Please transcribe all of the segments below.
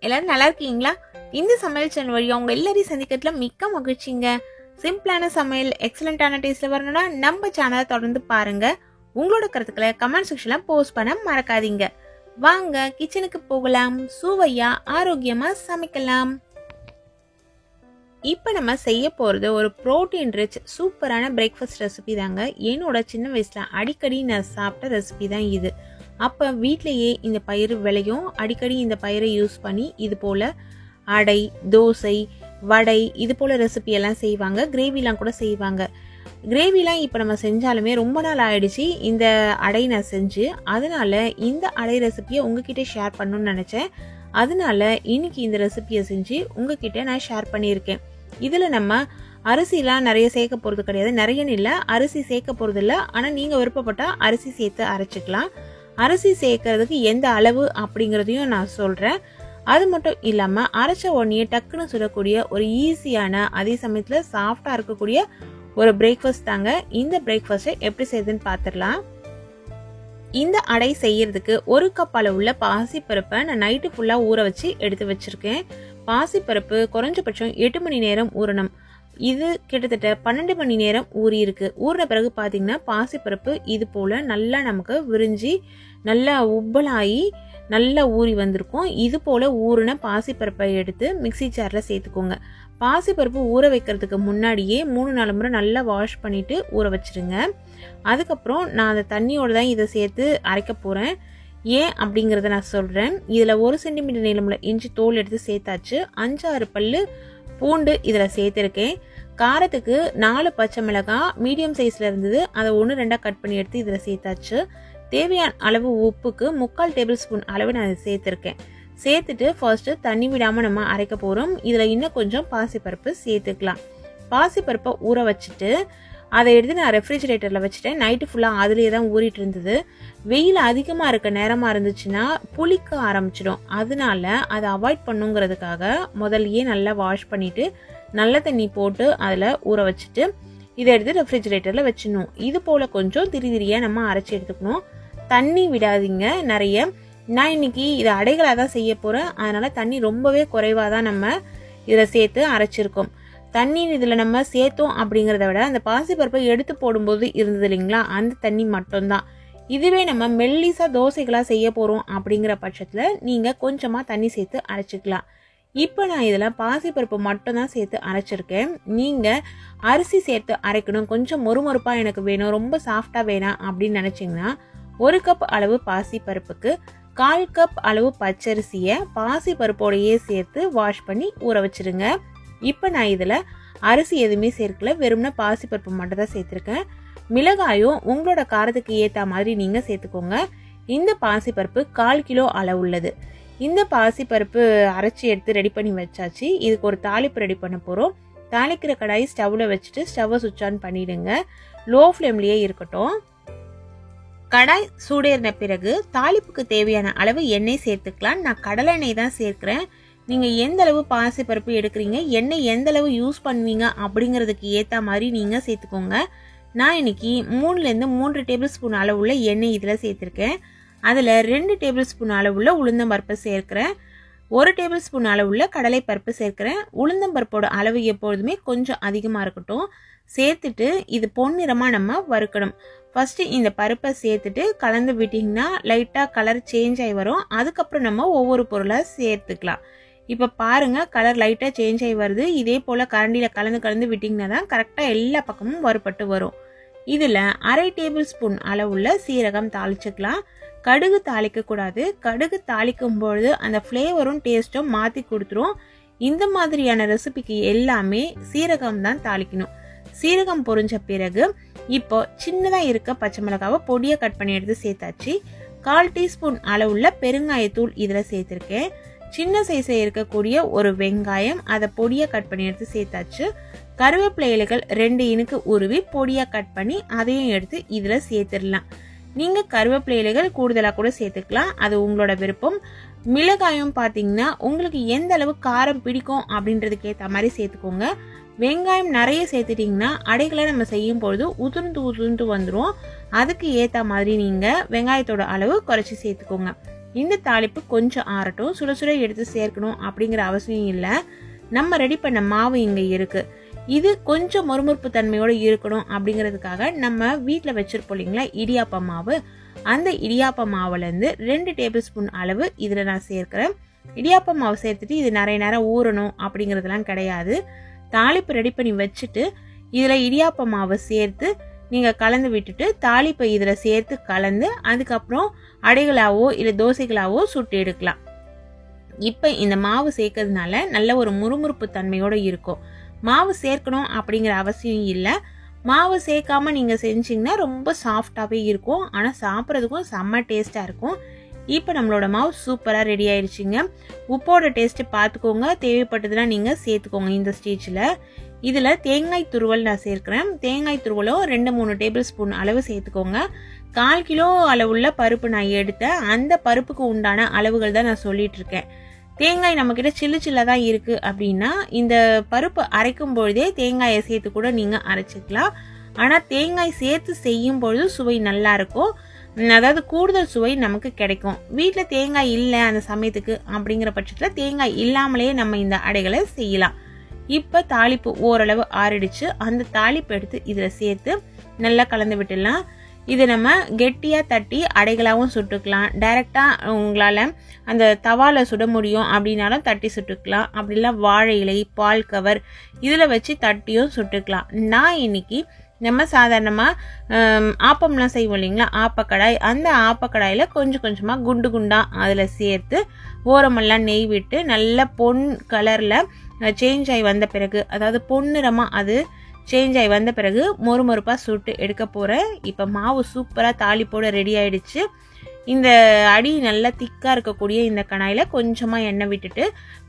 எல்லாரும் நல்லா இருக்கீங்களா? இந்த சமையல் சேனல் வழியா உங்க எல்லாரையும் சந்திக்கிறதுல மிக்க மகிழ்ச்சிங்க. சிம்பிளான சமையல் எக்ஸலண்டான டேஸ்ட்ல வரணும்னா நம்ம சேனலை தொடர்ந்து பாருங்க. உங்களோட கருத்துக்களை கமெண்ட் செக்ஷன்ல போஸ்ட் பண்ண மறக்காதீங்க. வாங்க கிச்சனுக்கு போகலாம். சுவையா ஆரோக்கியமா சமைக்கலாம். இப்போ நம்ம செய்ய போகிறது ஒரு ப்ரோட்டீன் ரிச் சூப்பரான பிரேக்ஃபாஸ்ட் ரெசிபி தாங்க. என்னோட சின்ன வயசில் அடிக்கடி நான் சாப்பிட்ட ரெசிபி தான் இது. அப்போ வீட்டிலையே இந்த பயிர் விளையும். அடிக்கடி இந்த பயிரை யூஸ் பண்ணி இது போல் அடை, தோசை, வடை இது போல் ரெசிபியெல்லாம் செய்வாங்க. கிரேவிலாம் கூட செய்வாங்க. கிரேவிலாம் இப்போ நம்ம செஞ்சாலுமே ரொம்ப நாள் ஆயிடுச்சு இந்த அடை நான் செஞ்சு. அதனால இந்த அடை ரெசிபியை உங்ககிட்ட ஷேர் பண்ணணும்னு நினச்சேன். அதனால இன்னைக்கு இந்த ரெசிபியை செஞ்சு உங்ககிட்ட நான் ஷேர் பண்ணியிருக்கேன். இதில் நம்ம அரிசிலாம் நிறைய சேர்க்க போகிறது கிடையாது. நிறையன்னு இல்லை, அரிசி சேர்க்க போகிறது இல்லை. ஆனால் நீங்கள் விருப்பப்பட்டால் அரிசி சேர்த்து அரைச்சிக்கலாம். அரிசி சேர்க்கறதுக்கு எந்த அளவு அப்படிங்கிறதையும் நான் சொல்கிறேன். அது மட்டும் இல்லாமல் அரைச்ச உடனே டக்குன்னு சுடக்கூடிய ஒரு ஈஸியான அதே சமயத்தில் சாஃப்டாக இருக்கக்கூடிய ஒரு பிரேக்ஃபாஸ்ட் தாங்க. இந்த பிரேக்ஃபாஸ்ட்டை எப்படி செய்யுதுன்னு பார்த்துடலாம். இந்த அடை செய்யறதுக்கு 1 கப் அளவுள்ள பாசிப்பருப்பை நான் நைட்டு ஃபுல்லாக ஊற வச்சு எடுத்து வச்சிருக்கேன். பாசிப்பருப்பு குறைஞ்சபட்சம் 8 மணி நேரம் ஊறணும். இது கிட்டத்தட்ட 12 மணி நேரம் ஊறி இருக்கு. ஊறின பிறகு பார்த்தீங்கன்னா பாசிப்பருப்பு இது போல நல்லா நமக்கு விரிஞ்சி நல்லா உப்பலாகி நல்லா ஊறி வந்திருக்கும். இது போல ஊறின பாசிப்பருப்பை எடுத்து மிக்சி ஜாரில் சேர்த்துக்கோங்க. பாசிப்பருப்பு ஊற வைக்கிறதுக்கு முன்னாடியே 3-4 முறை நல்லா வாஷ் பண்ணிட்டு ஊற வச்சிருங்க. அதுக்கப்புறம் நான் அந்த தண்ணியோட தான் இதை சேர்த்து அரைக்க போகிறேன். ஏன் அப்படிங்கிறத நான் சொல்கிறேன். இதில் 1 சென்டிமீட்டர் நீளமுள்ள இஞ்சி தோல் எடுத்து சேர்த்தாச்சு. 5-6 பல்லு பூண்டு இதில் சேர்த்துருக்கேன். காரத்துக்கு 4 பச்சை மிளகாய் மீடியம் சைஸில் இருந்தது, அதை 1-2 கட் பண்ணி எடுத்து இதில் சேர்த்தாச்சு. தேவையான அளவு உப்புக்கு 3/4 டேபிள் ஸ்பூன் அளவு நான் அதை சேர்த்துருக்கேன். சேர்த்துட்டு ஃபர்ஸ்ட் தண்ணி விடாமல் நம்ம அரைக்க போகிறோம். இதில் இன்னும் கொஞ்சம் பாசிப்பருப்பு சேர்த்துக்கலாம். பாசிப்பருப்பை ஊற வச்சுட்டு அதை எடுத்து நான் ரெஃப்ரிஜிரேட்டரில் வச்சுட்டேன். நைட்டு ஃபுல்லாக அதிலே தான் ஊறிட்டு இருந்தது. வெயில் அதிகமாக இருக்க நேரமாக இருந்துச்சுன்னா புளிக்க ஆரம்பிச்சிடும். அதனால அதை அவாய்ட் பண்ணுங்கிறதுக்காக முதல்லையே நல்லா வாஷ் பண்ணிவிட்டு நல்ல தண்ணி போட்டு அதில் ஊற வச்சுட்டு இதை எடுத்து ரெஃப்ரிஜிரேட்டரில் வச்சிடணும். இது போல் கொஞ்சம் திரியாக நம்ம அரைச்சி எடுத்துக்கணும். தண்ணி விடாதீங்க நிறைய. நான் இன்னைக்கு இதை அடைகளாக தான் செய்ய போகிறேன். அதனால் தண்ணி ரொம்பவே குறைவாக தான் நம்ம இதில் சேர்த்து அரைச்சிருக்கோம். தண்ணி இதில் நம்ம சேர்த்தோம் அப்படிங்கிறத விட அந்த பாசிப்பருப்பை எடுத்து போடும்போது இருந்தது இல்லைங்களா, அந்த தண்ணி மட்டும்தான். இதுவே நம்ம மெல்லிசா தோசைகளாக செய்ய போகிறோம் அப்படிங்கிற பட்சத்தில் நீங்கள் கொஞ்சமாக தண்ணி சேர்த்து அரைச்சிக்கலாம். இப்போ நான் இதில் பாசிப்பருப்பு மட்டும்தான் சேர்த்து அரைச்சிருக்கேன். நீங்கள் அரிசி சேர்த்து அரைக்கணும், கொஞ்சம் மொறுமொறுப்பாக எனக்கு வேணும், ரொம்ப சாஃப்டாக வேணாம் அப்படின்னு நினச்சிங்கன்னா 1 கப் அளவு பாசிப்பருப்புக்கு 1/4 கப் அளவு பச்சரிசியை பாசிப்பருப்போடையே சேர்த்து வாஷ் பண்ணி ஊற வச்சிருங்க. இப்போ நான் இதில் அரிசி எதுவுமே சேர்க்கல, வெறும்னா பாசிப்பருப்பு மட்டும் தான் சேர்த்துருக்கேன். மிளகாயும் உங்களோட காரத்துக்கு ஏற்ற மாதிரி நீங்கள் சேர்த்துக்கோங்க. இந்த பாசிப்பருப்பு 1/4 கிலோ அளவு உள்ளது. இந்த பாசிப்பருப்பு அரைச்சி எடுத்து ரெடி பண்ணி வச்சாச்சு. இதுக்கு ஒரு தாளிப்பு ரெடி பண்ண போகிறோம். தாளிக்கிற கடாய் ஸ்டவ்வில் வச்சுட்டு ஸ்டவ்வை சுவிட்ச் ஆன் பண்ணிடுங்க. லோ ஃப்ளேம்லேயே இருக்கட்டும். கடாய் சூடேறின பிறகு தாளிப்புக்கு தேவையான அளவு எண்ணெய் சேர்த்துக்கலாம். நான் கடலை எண்ணெய் தான் சேர்க்கிறேன். நீங்கள் எந்த அளவு பாசிப்பருப்பு எடுக்கிறீங்க, எண்ணெய் எந்த அளவு யூஸ் பண்ணுவீங்க அப்படிங்கிறதுக்கு ஏற்ற மாதிரி நீங்கள் சேர்த்துக்கோங்க. நான் இன்னைக்கு 3-3 டேபிள் ஸ்பூன் அளவுள்ள எண்ணெய் இதில் சேர்த்துருக்கேன். அதில் 2 டேபிள் ஸ்பூன் அளவுள்ள உளுந்தம்பருப்பு சேர்க்கிறேன். 1 டேபிள் ஸ்பூன் அளவுள்ள கடலைப்பருப்பு சேர்க்கிறேன். உளுந்தம்பருப்போட அளவு எப்பொழுதுமே கொஞ்சம் அதிகமாக இருக்கட்டும். சேர்த்துட்டு இது பொன்னிறமாக நம்ம வறுக்கணும். ஃபர்ஸ்ட் இந்த பருப்பை சேர்த்துட்டு கலந்து விட்டிங்கன்னா லைட்டாக கலர் சேஞ்ச் ஆகி வரும். அதுக்கப்புறம் நம்ம ஒவ்வொரு பொருளாக சேர்த்துக்கலாம். இப்போ பாருங்க, கலர் லைட்டாக சேஞ்ச் ஆகி வருது. இதே போல் கரண்டியில் கலந்து விட்டிங்கன்னா தான் கரெக்டாக எல்லா பக்கமும் வறுபட்டு வரும். இதில் 1/2 டேபிள் ஸ்பூன் அளவுள்ள சீரகம் தாளிச்சுக்கலாம். கடுகு தாளிக்கக்கூடாது. கடுகு தாளிக்கும் பொழுது அந்த ஃப்ளேவரும் டேஸ்ட்டும் மாற்றி கொடுத்துரும். இந்த மாதிரியான ரெசிபிக்கு எல்லாமே சீரகம் தான் தாளிக்கணும். சீரகம் பொரிஞ்ச பிறகு இப்போ சின்னதாக இருக்க பச்சை மிளகாவை பொடியை கட் பண்ணி எடுத்து சேர்த்தாச்சு. 1/4 டீஸ்பூன் அளவுள்ள பெருங்காயத்தூள் இதில் சேர்த்துருக்கேன். சின்ன சைஸில் இருக்கக்கூடிய ஒரு வெங்காயம், அதை பொடியாக கட் பண்ணி எடுத்து சேர்த்தாச்சு. கருவேப்பிலை இலைகள் 2 இனுக்கு உருவி பொடியாக கட் பண்ணி அதையும் எடுத்து இதில் சேர்த்துடலாம். நீங்கள் கருவேப்பிலை இலைகள் கூடுதலாக கூட சேர்த்துக்கலாம், அது உங்களோட விருப்பம். மிளகாயும் பார்த்தீங்கன்னா உங்களுக்கு எந்த அளவு காரம் பிடிக்கும் அப்படின்றதுக்கு ஏற்ற மாதிரி சேர்த்துக்கோங்க. வெங்காயம் நிறைய சேர்த்துட்டிங்கன்னா அடைகளை நம்ம செய்யும் பொழுது உதிர்ந்து வந்துடும். அதுக்கு ஏற்ற மாதிரி நீங்கள் வெங்காயத்தோட அளவு குறைச்சி சேர்த்துக்கோங்க. இந்த தாளிப்பு கொஞ்சம் ஆறட்டும். சுட சுட எடுத்து சேர்க்கணும் அப்படிங்கிற அவசியம் இல்லை. நம்ம ரெடி பண்ண மாவு இங்கே இருக்குது. இது கொஞ்சம் மொறுமொறுப்பு தன்மையோடு இருக்கணும் அப்படிங்கிறதுக்காக நம்ம வீட்டில் வச்சுருப்போம் இல்லைங்களா இடியாப்ப மாவு, அந்த இடியாப்ப மாவுலேருந்து 2 டேபிள் ஸ்பூன் அளவு இதில் நான் சேர்க்கிறேன். இடியாப்ப மாவு சேர்த்துட்டு இது நிறைய நேரம் ஊறணும் அப்படிங்கிறதுலாம் கிடையாது. தாளிப்பு ரெடி பண்ணி வச்சுட்டு இதில் இடியாப்ப மாவை சேர்த்து நீங்கள் கலந்து விட்டுட்டு தாளிப்பை இதில் சேர்த்து கலந்து அதுக்கப்புறம் அடைகளாவோ இல்லை தோசைகளாவோ சுட்டு எடுக்கலாம். இப்போ இந்த மாவு சேர்க்கறதுனால நல்ல ஒரு முறுமுறுப்பு தன்மையோடு இருக்கும். மாவு சேர்க்கணும் அப்படிங்கிற அவசியம் இல்லை. மாவு சேர்க்காம நீங்கள் செஞ்சிங்கன்னா ரொம்ப சாஃப்டாகவே இருக்கும். ஆனால் சாப்பிட்றதுக்கும் செம்ம டேஸ்ட்டாக இருக்கும். இப்போ நம்மளோட மாவு சூப்பராக ரெடி ஆயிடுச்சுங்க. உப்போட டேஸ்ட்டு பார்த்துக்கோங்க, தேவைப்பட்டதுன்னா நீங்கள் சேர்த்துக்கோங்க. இந்த ஸ்டேஜில் இதில் தேங்காய் துருவல் நான் சேர்க்கிறேன். தேங்காய் துருவலும் 2-3 டேபிள் ஸ்பூன் அளவு சேர்த்துக்கோங்க. 1/4 கிலோ அளவுள்ள பருப்பு நான் எடுத்தேன். அந்த பருப்புக்கு உண்டான அளவுகள் தான் நான் சொல்லிட்டு இருக்கேன். தேங்காய் நம்மக்கிட்ட சில்லு சில்லாக தான் இருக்குது அப்படின்னா இந்த பருப்பு அரைக்கும் பொழுதே தேங்காயை சேர்த்து கூட நீங்கள் அரைச்சிக்கலாம். ஆனால் தேங்காய் சேர்த்து செய்யும் பொழுது சுவை நல்லா இருக்கும். அதாவது கூடுதல் சுவை நமக்கு கிடைக்கும். வீட்டில் தேங்காய் இல்லை அந்த சமயத்துக்கு அப்படிங்கிற பட்சத்தில் தேங்காய் இல்லாமலே நம்ம இந்த அடைகளை செய்யலாம். இப்போ தாளிப்பு ஓரளவு ஆறிடுச்சு. அந்த தாளிப்பு எடுத்து இதில் சேர்த்து நல்லா கலந்து விட்டுடலாம். இது நம்ம கெட்டியாக தட்டி அடைகளாகவும் சுட்டுக்கலாம். டைரெக்டாக உங்களால் அந்த தவாவில் சுட முடியும் அப்படின்னாலும் தட்டி சுட்டுக்கலாம். அப்படிலாம் வாழை இலை, பால் கவர் இதில் வச்சு தட்டியும் சுட்டுக்கலாம். நான் இன்னைக்கு நம்ம சாதாரணமாக ஆப்பம்லாம் செய்வோம் இல்லைங்களா ஆப்பக்கடாய், அந்த ஆப்பக்கடாயில் கொஞ்சம் கொஞ்சமாக குண்டு குண்டாக அதில் சேர்த்து ஓரமெல்லாம் நெய் விட்டு நல்ல பொன் கலரில் சேஞ்ச் ஆகி வந்த பிறகு, அதாவது பொன்னிறமாக அது சேஞ்ச் ஆகி வந்த பிறகு மொறுமொறுப்பாக சுட்டு எடுக்க போகிறேன். இப்போ மாவு சூப்பராக தாளிப்போட ரெடி ஆயிடுச்சு. இந்த அடி நல்லா திக்காக இருக்கக்கூடிய இந்த கடாயில் கொஞ்சமாக எண்ணெய் விட்டுட்டு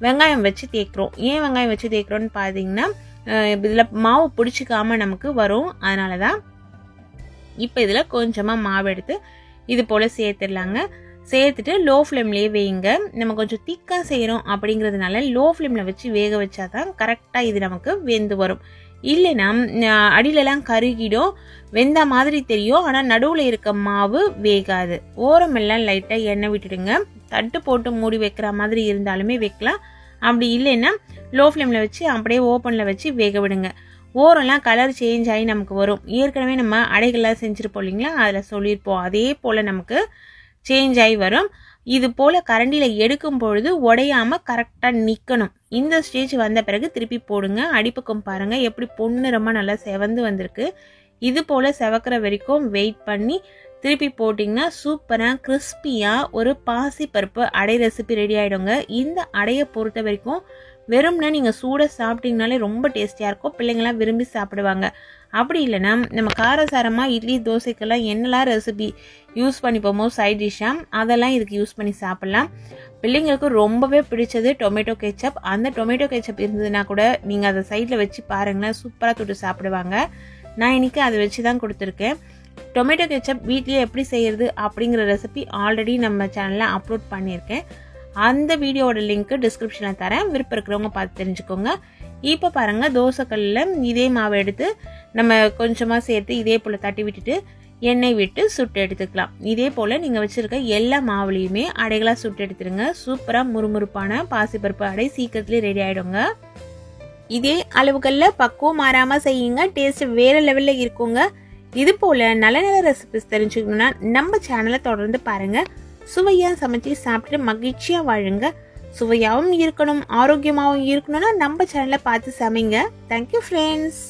வெங்காயம் வச்சு தேய்க்கிறோம். ஏன் வெங்காயம் வச்சு தேய்க்கிறோன்னு பார்த்தீங்கன்னா இதில் மாவு பிடிச்சிக்காமல் நமக்கு வரும், அதனால தான். இப்போ இதில் கொஞ்சமாக மாவு எடுத்து இது போல் சேர்த்துடலாங்க. சேர்த்துட்டு லோ ஃப்ளேம்லேயே வேங்க. நம்ம கொஞ்சம் திக்காக செய்கிறோம் அப்படிங்கிறதுனால லோ ஃப்ளேமில் வச்சு வேக வச்சா தான் கரெக்டாக இது நமக்கு வெந்து வரும். இல்லைன்னா அடியிலலாம் கருகிடும், வெந்த மாதிரி தெரியும், ஆனால் நடுவில் இருக்க மாவு வேகாது. ஓரமெல்லாம் லைட்டாக எண்ணெய் விட்டுடுங்க. தட்டு போட்டு மூடி வைக்கிற மாதிரி இருந்தாலுமே வைக்கலாம். அப்படி இல்லைன்னா லோ ஃப்ளேமில் வச்சு அப்படியே ஓப்பனில் வச்சு வேக விடுங்க. ஓரெல்லாம் கலர் சேஞ்ச் ஆகி நமக்கு வரும். ஏற்கனவே நம்ம அடைகள்லாம் செஞ்சுருப்போம் இல்லைங்களா, அதில் சொல்லியிருப்போம். அதே போல் நமக்கு சேஞ்ச் ஆகி வரும். இது போல் கரண்டியில் எடுக்கும் பொழுது உடையாமல் கரெக்டாக நிற்கணும். இந்த ஸ்டேஜ் வந்த பிறகு திருப்பி போடுங்க. அடிப்பக்கம் பாருங்கள் எப்படி பொன்னிறமாக நல்லா செவந்து வந்திருக்கு. இது போல் செவக்கிற வரைக்கும் வெயிட் பண்ணி திருப்பி போட்டிங்கன்னா சூப்பராக கிறிஸ்பியாக ஒரு பாசிப்பருப்பு அடை ரெசிபி ரெடி ஆகிடுங்க. இந்த அடையை பொறுத்த வரைக்கும் வெறும்னா நீங்கள் சூடாக சாப்பிட்டீங்கனாலே ரொம்ப டேஸ்டியாக இருக்கும். பிள்ளைங்களாம் விரும்பி சாப்பிடுவாங்க. அப்படி இல்லைன்னா நம்ம காரசாரமாக இட்லி தோசைக்கெல்லாம் என்னெல்லாம் ரெசிபி யூஸ் பண்ணிப்போமோ சைட் டிஷ்ஷாக அதெல்லாம் இதுக்கு யூஸ் பண்ணி சாப்பிட்லாம். பிள்ளைங்களுக்கு ரொம்பவே பிடிச்சது டொமேட்டோ கெச்சப். அந்த டொமேட்டோ கெச்சப் இருந்ததுன்னா கூட நீங்கள் அதை சைடில் வச்சு பாருங்களேன், சூப்பராக தொட்டு சாப்பிடுவாங்க. நான் இன்றைக்கி அதை வச்சு தான் கொடுத்துருக்கேன். டொமேட்டோ கெச்சப் வீட்லேயே எப்படி செய்கிறது அப்படிங்கிற ரெசிபி ஆல்ரெடி நம்ம சேனலில் அப்லோட் பண்ணியிருக்கேன். அந்த வீடியோவோட லிங்க்கு டிஸ்கிரிப்ஷனில் தரேன், விருப்பம் இருக்கிறவங்க பார்த்து தெரிஞ்சுக்கோங்க. இப்போ பாருங்கள், தோசைக்கல்லில் இதே மாவை எடுத்து நம்ம கொஞ்சமாக சேர்த்து இதே போல் தட்டி விட்டுட்டு எண்ணெய் விட்டு சுட்டு எடுத்துக்கலாம். இதே போல் நீங்கள் வச்சுருக்க எல்லா மாவுலேயுமே அடைகளாக சுட்டு எடுத்துருங்க. சூப்பராக முறுமுறுப்பான பாசிப்பருப்பு அடை சீக்கிரத்துலேயே ரெடி ஆகிடுங்க. இதே அளவுகளில் பக்குவம் மாறாமல் செய்யுங்க, டேஸ்ட் வேறு லெவலில் இருக்குங்க. இது போல் நல்ல நல்ல ரெசிபிஸ் தெரிஞ்சுக்கணுன்னா நம்ம சேனலை தொடர்ந்து பாருங்கள். சுவையாக சமைச்சு சாப்பிட்டு மகிழ்ச்சியாக வாழுங்க. சுவையாகவும் இருக்கணும், ஆரோக்கியமாகவும் இருக்கணும்னா நம்ம சேனலை பார்த்து சமைங்க. Thank you friends.